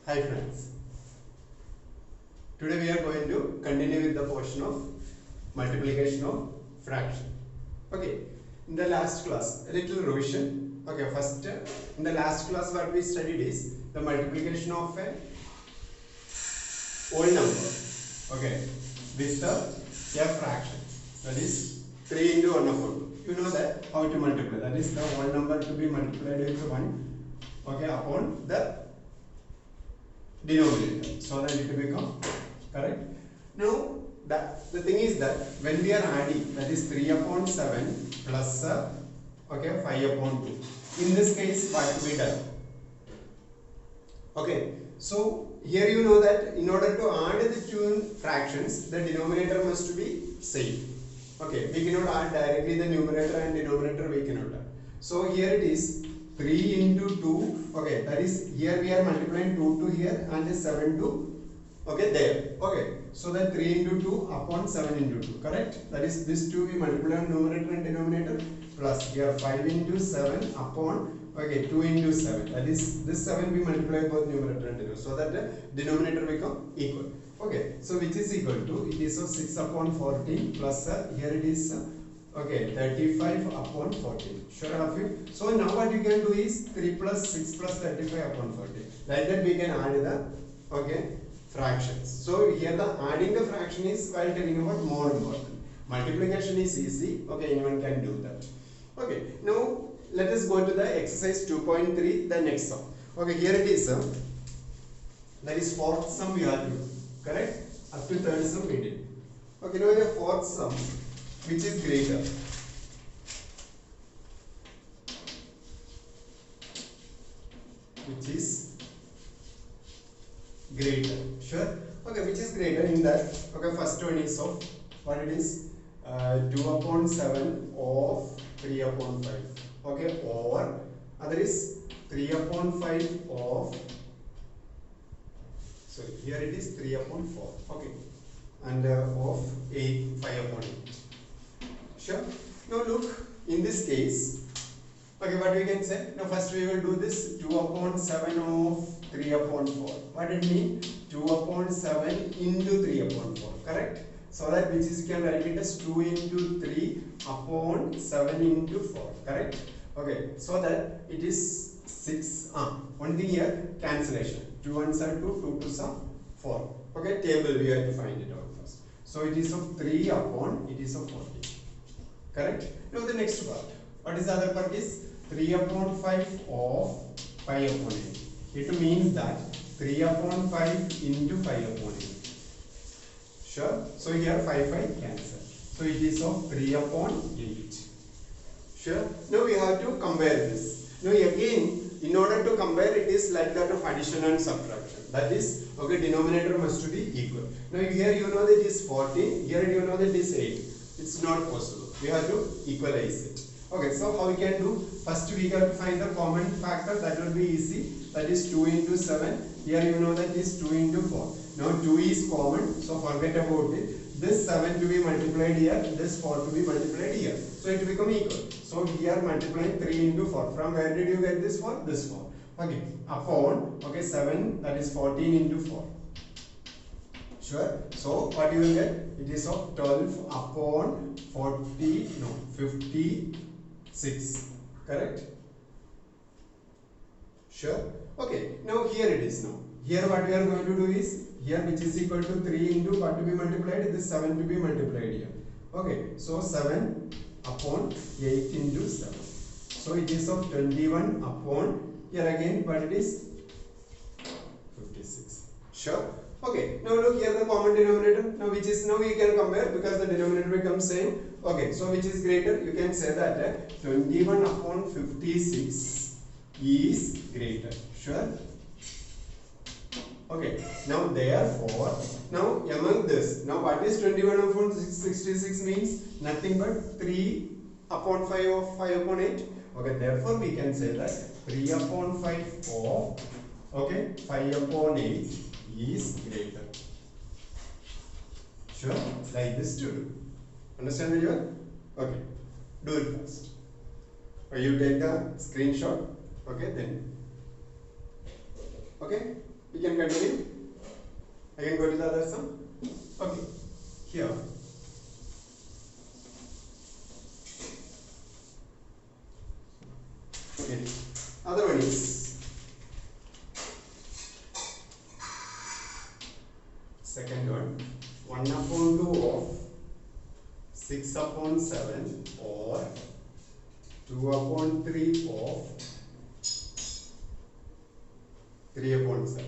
Hi friends, today we are going to continue with the portion of multiplication of fraction. Okay, in the last class, a little revision. Okay, first in the last class what we studied is the multiplication of a whole number, okay, with a fraction, that is 3 into 1 upon 2. You know that how to multiply, that is the whole number to be multiplied with 1, okay, upon the denominator, so that it will become correct. Now the thing is that when we are adding, that is 3 upon 7 plus okay, 5 upon 2, in this case what to be done? Okay, so here you know that in order to add the two fractions, the denominator must be same. Okay, we cannot add directly the numerator and denominator, we cannot add. So here it is 3 into 2, okay, that is here we are multiplying 2 to here and 7 to, okay, there. Okay, so that 3 into 2 upon 7 into 2, correct? That is this 2 we multiply on numerator and denominator, plus here 5 into 7 upon, okay, 2 into 7, that is this 7 we multiply both numerator and denominator, so that the denominator become equal. Okay, so which is equal to, it is of 6 upon 14 plus here it is okay, 35 upon 14. Sure enough you? So now what you can do is 3 plus 6 plus 35 upon 14. Like that we can add the, okay, fractions. So here the adding the fraction is while telling about more important. Multiplication is easy. Okay, anyone can do that. Okay, now let us go to the exercise 2.3, the next sum. Okay, here it is. That is fourth sum we are doing. Correct? Up to third sum we did. Okay, now the fourth sum, which is greater. Which is greater. Sure? Okay, which is greater in that? Okay, first one is of what it is? 2 upon 7 of 3 upon 5. Okay, or other is 3 upon 5 of, so here it is 3 upon 4. Okay, and of 5 upon 8. Sure. Now look, in this case, okay, what we can say? Now first we will do this 2 upon 7 of 3 upon 4. What it mean? 2 upon 7 into 3 upon 4. Correct? So that which is, you can write it as 2 into 3 upon 7 into 4. Correct? Okay. So that it is 6. One thing here, cancellation. 2 ones are 2, 2 2s are 4. Okay, table we have to find it out first. So it is of 3 upon, it is of 14. Correct? Now the next part. What is the other part is 3 upon 5 of 5 upon 8. It means that 3 upon 5 into 5 upon 8. Sure? So here 5 cancel. So it is of 3 upon 8. Sure? Now we have to compare this. Now again, in order to compare, it is like that of addition and subtraction. That is, okay, denominator must be equal. Now here you know that it is 14, here you know that it is 8. It's not possible. We have to equalize it. Okay, so how we can do? First we have to find the common factor, that will be easy. That is 2 into 7. Here you know that is 2 into 4. Now 2 is common, so forget about it. This 7 to be multiplied here, this 4 to be multiplied here. So it will become equal. So here multiplying 3 into 4. From where did you get this 4? This 4. Okay, upon, okay, 7, that is 14 into 4. Sure. So what you will get? It is of 12 upon 40, no, 56. Correct? Sure. Okay. Now here it is now. Here what we are going to do is, here which is equal to 3 into what to be multiplied? This 7 to be multiplied here. Okay. So 7 upon 8 into 7. So it is of 21 upon, here again what it is? 56. Sure. Okay, now look here the common denominator. Now which is, now we can compare because the denominator becomes same. Okay, so which is greater? You can say that 21 upon 56 is greater. Sure. Okay, now therefore, now among this, now what is 21 upon 66 means? Nothing but 3 upon 5 of 5 upon 8. Okay, therefore we can say that 3 upon 5 of, okay, 5 upon 8 is greater. Sure, like this to do. Understand very well? Okay, do it first. You take the screenshot. Okay, then. Okay, We can continue. I can go to the other sum. Okay. Here. Okay. Other one is second one. 1/2 of 6/7 or 2/3 of 3/7.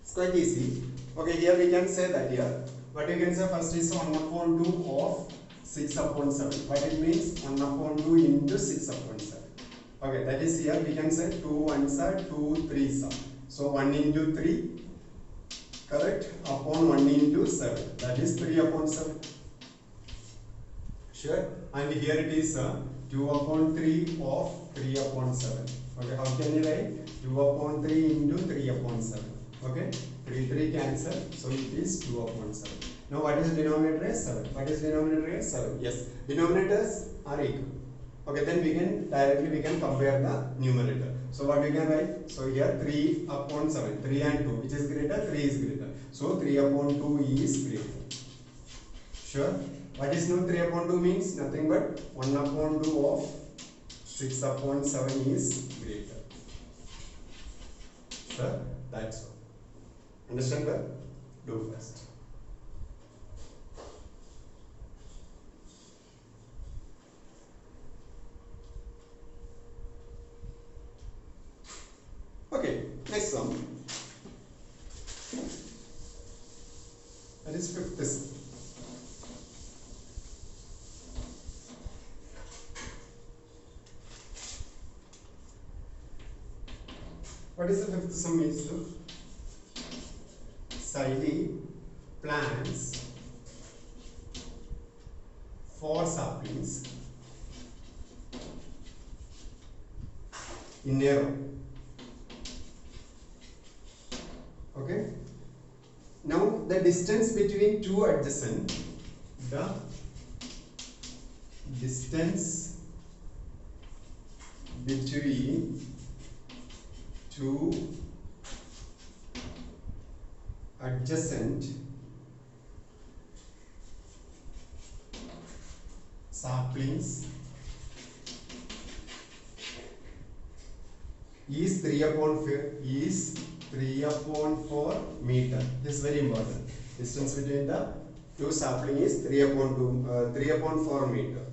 It's quite easy. Okay, here we can say that here. What we can say first is 1/2 of 6/7. What it means? 1/2 into 6/7. Okay, that is here we can say 2 ones are 2 threes are. So 1 into 3, correct? Upon 1 into 7. That is 3/7. Sure. And here it is 2/3 of 3/7. Okay, how can you write? 2/3 into 3/7. Okay, 3 cancel, so it is 2/7. Now what is denominator is 7. What is denominator is 7? Yes, denominators are equal. Okay, then we can compare the numerator. So what we can write? So here 3/7, 3 and 2, which is greater? 3 is greater. So 3/2 is greater. Sure. What is now 3/2 means? Nothing but 1/2 of 6/7 is greater. Sure. That's all. Understand well? Do first. Okay, next sum. That is fifth sum. What is the fifth sum is? Siley plants 4 saplings in a row. Okay. Now the distance between two adjacent, the distance between two adjacent saplings is 3/4 meter. This is very important. Distance between the two sapling is 3/4 meter.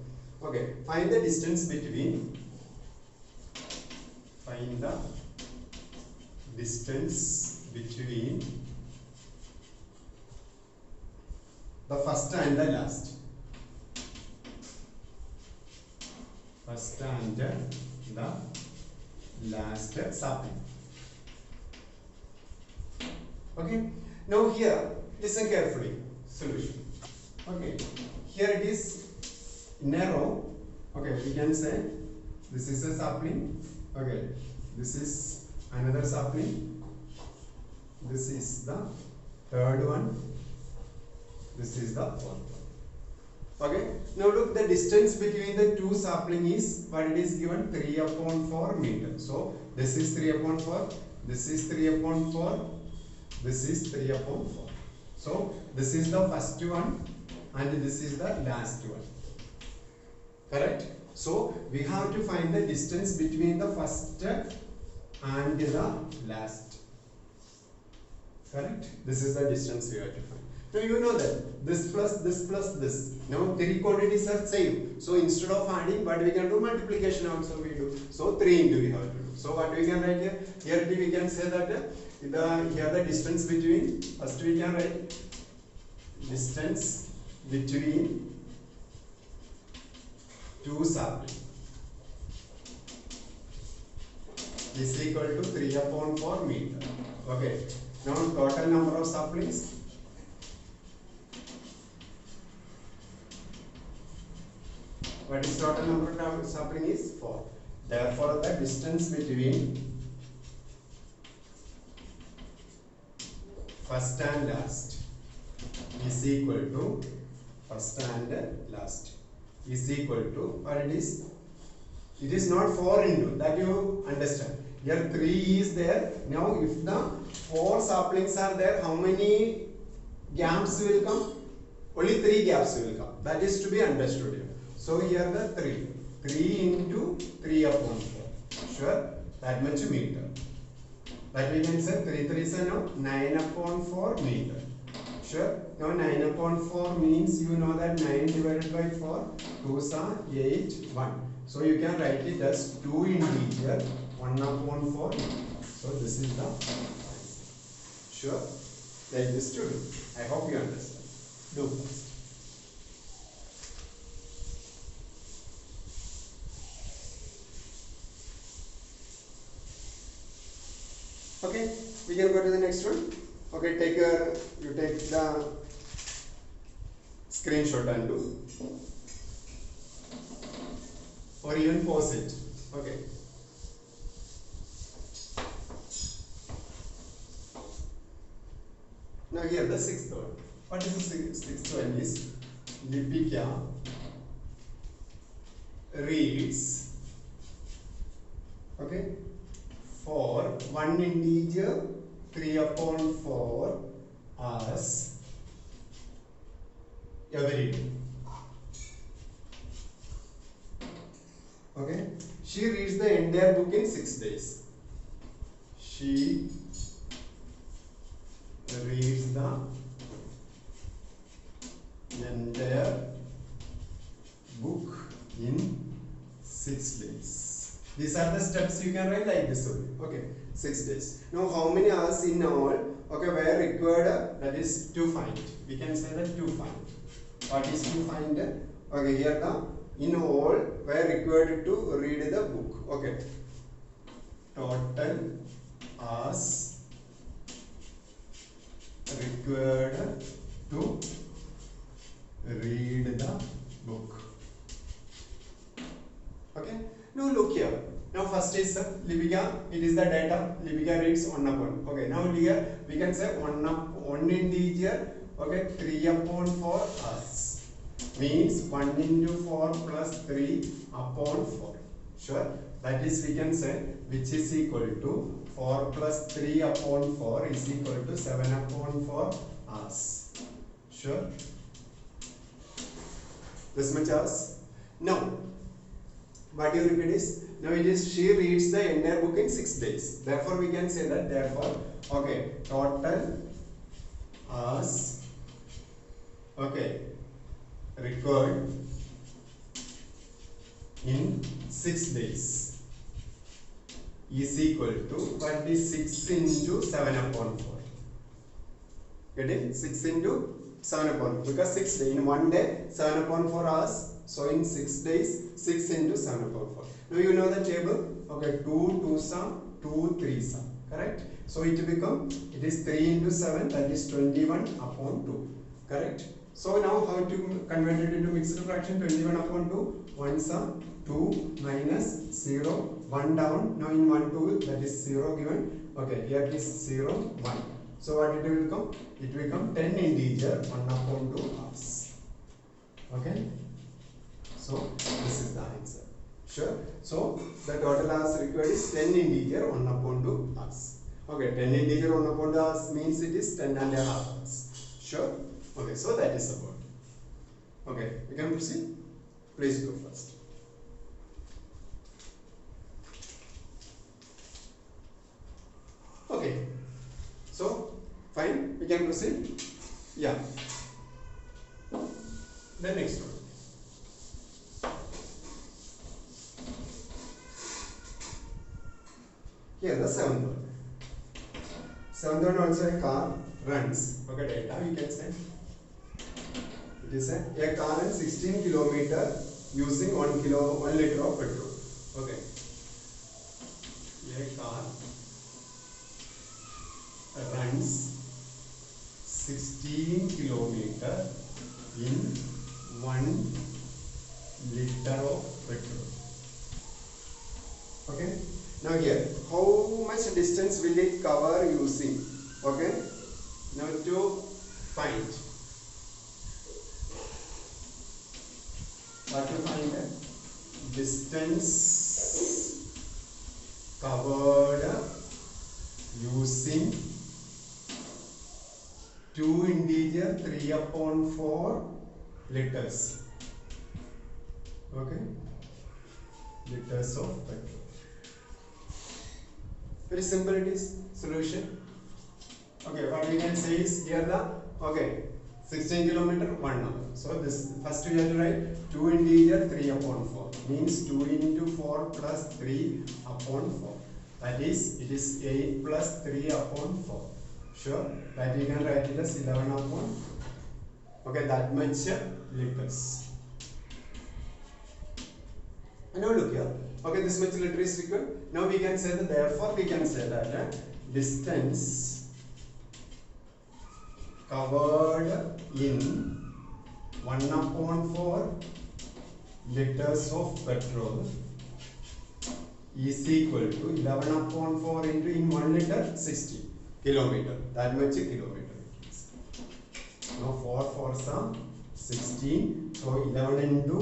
Okay, find the distance between the first and the last. First and the last sapling. Okay. Now here, listen carefully. Solution. Okay. Here it is in a row. Okay, we can say this is a sapling. Okay. This is another sapling. This is the third one. This is the fourth one. Okay. Now look, the distance between the two sapling is what it is given, 3/4 meter. So this is 3/4. This is 3/4. This is 3/4. So this is the first one and this is the last one. Correct? So we have to find the distance between the first and the last. Correct? This is the distance we have to find. Now you know that this plus this plus this. Now three quantities are same. So instead of adding, what we can do, multiplication also we do. So 3 into we have to do. So what we can write here? Here we can say that here the distance between, first we can write distance between two saplings is equal to 3/4 meter. Okay. Now total number of saplings. What is total number of sapling is 4. Therefore, the distance between first and last is equal to what it is It is not 4 into, that you understand. Here 3 is there. Now if the 4 saplings are there, how many gaps will come? Only 3 gaps will come. That is to be understood here. So here the 3. 3 into 3 upon 4. Sure? That much meter. That we can say 3 3 is now 9 upon 4 meter. Sure? Now 9 upon 4 means you know that 9 divided by 4, 2s are 8, 1. So you can write it as 2 integer 1 upon 4. So this is the answer. Sure? Like this to do. I hope you understand. Do first. Okay, we can go to the next one. Okay, you take the screenshot and do, or even pause it. Okay. Now here the sixth one. What is the sixth one is Lipika reads, okay, for one integer 3 upon 4 as every day. Okay, she reads the entire book in 6 days. She reads the entire book in 6 days. These are the steps you can write like this only. Okay, 6 days. Now how many hours in all? Okay, where required, that is to find. We can say that to find. What is to find? Okay, here the in all where required to read the book. Okay, total hours required to read the book. Okay. Now look here. Now first is Lipika. It is the data. Lipika reads 1 upon. Okay. Now here we can say 1 integer. Okay. 3 upon 4 hours means 1 into 4 plus 3 upon 4. Sure. That is we can say which is equal to 4 plus 3 upon 4 is equal to 7 upon 4 hours. Sure. This much hours. Now what you repeat is, now it is she reads the entire book in 6 days. Therefore we can say that therefore, okay, total hours, okay, required in 6 days is equal to 26 into 7 upon 4. Getting 6 into 7 upon 4, because 6 days in 1 day 7 upon 4 hours. So in 6 days 6 into 7 upon 4. Now you know the table. Okay, 2 2s are 2 3s are correct. So it is 3 into 7, that is 21 upon 2. Correct. So now how to convert it into mixed fraction? 21 upon 2. 1s are 2 minus 0, 1 down. Now in 1 2 that is 0 given. Okay, here it is 0 1. So what it will become? It will become 10 integer 1 upon 2 hours. Okay. So this is the answer. Sure. So the total hours required is 10 integer 1 upon 2 hours. Okay, 10 integer 1 upon 2 hours means it is 10 and a half hours. Sure. Okay, so that is about. Okay, we can proceed. Please go first. Okay. So fine, we can proceed. Yeah. The next one. Here the 7th one. 7th one also a car runs. Okay, data we can say. It is a car runs 16 kilometer using 1 liter of petrol. Okay. A car runs 16 kilometer in 1 liter of petrol. Okay. Now here, how much distance will it cover using? Okay. Now to find. What to find? Distance covered using 2 integer 3/4 liters. Okay, liters of petrol. Very simple it is. Solution. Okay, what we can say is here the 16 kilometer 1 hour. So this first we have to write 2 integer 3/4 means 2 into 4 plus 3/4. That is, it is 8 plus 3/4. Sure, that you can write it as 11/. Okay, that much liters. And now look here. Okay, this much liter is required. Now we can say that, therefore we can say that distance covered in 1/4 liters of petrol is equal to 11/4 into in 1 liter 60 kilometer. That much kilometer. Now 4 fours are 16. So 11 into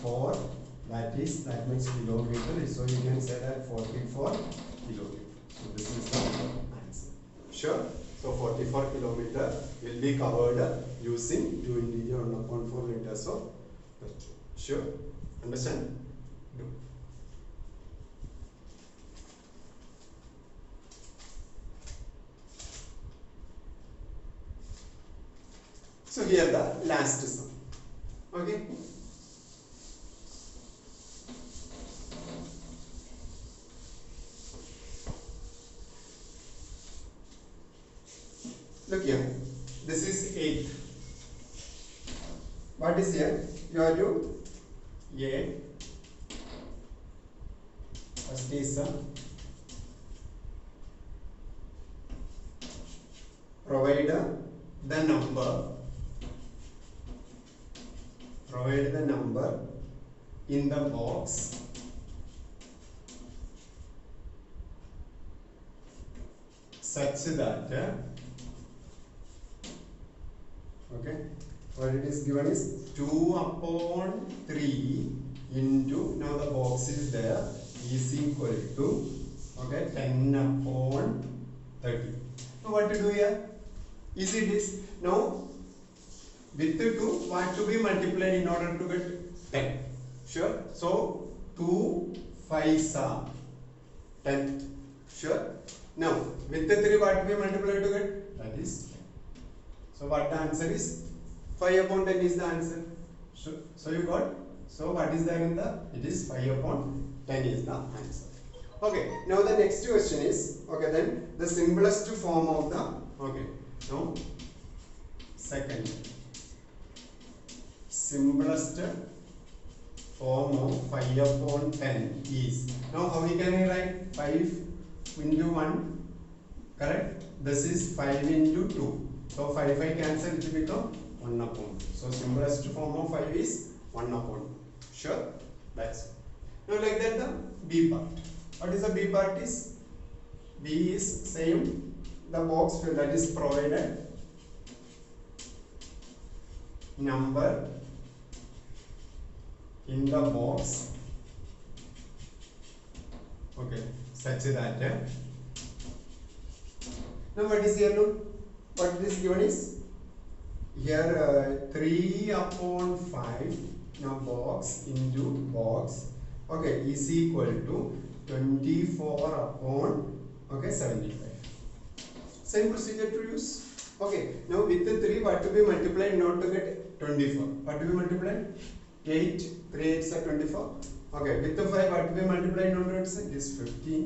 4, that is that much kilometer. So you can say that 44 kilometer. So this is the answer. Sure. So 44 kilometer will be covered using 2 integer 1/4 liters of petrol. Sure. Understand? No. So here the last sum. Okay. Look here. This is 8. What is here? You have to A. First is provide the number. Provide the number in the box such that okay, what it is given is 2/3 into, now the box is there, is equal to 10/30. Now what to do here? Easy it is. Now with 2, what to be multiplied in order to get 10? Sure. So 2 5s are 10. Sure. Now with the 3, what to be multiplied to get? That is 10. So what the answer is? 5/10 is the answer. So you got. So what is there in the? It is 5/10 is the answer. Okay. Now the next question is, then the simplest form of the, now second simplest form of 5/10 is, now how we can write 5 into 1, correct? This is 5 into 2. So 5 cancel, it will become 1/2. So simplest form of 5 is 1/2. Sure? That's it. Now like that the B part. What is the B part is? B is same, the box fill, that is provided number in the box such that now what is here? Look, what this given is here 3/5 now box into box is equal to 24/75. Same procedure to use. Now with the 3, what to be multiplied not to get 24? What to be multiplied? 8, 3 8s are 24. With the 5, what to be multiplied not to get? It is 15.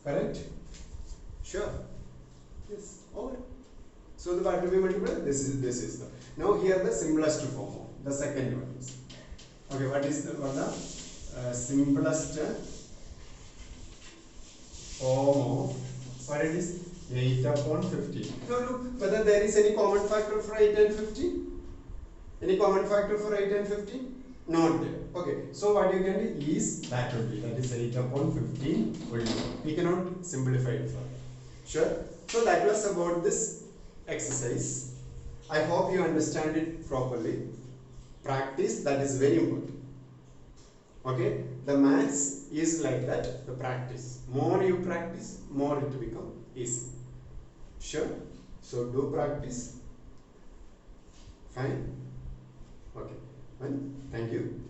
Correct? Sure. Yes. Okay. So the what to be multiplied? This is the. Now here the simplest form of the second one is. What is the simplest form of what it is? 8/15. Now look whether there is any common factor for 8 and 15. Any common factor for 8 and 15? Not there. So what you can do is that would be, that is 8/15 only. We cannot simplify it further. Sure. So that was about this exercise. I hope you understand it properly. Practice, that is very important. Okay, the maths is like that, the practice. More you practice, more it will become easy. Sure? So do practice. Fine? Okay. Fine. Thank you.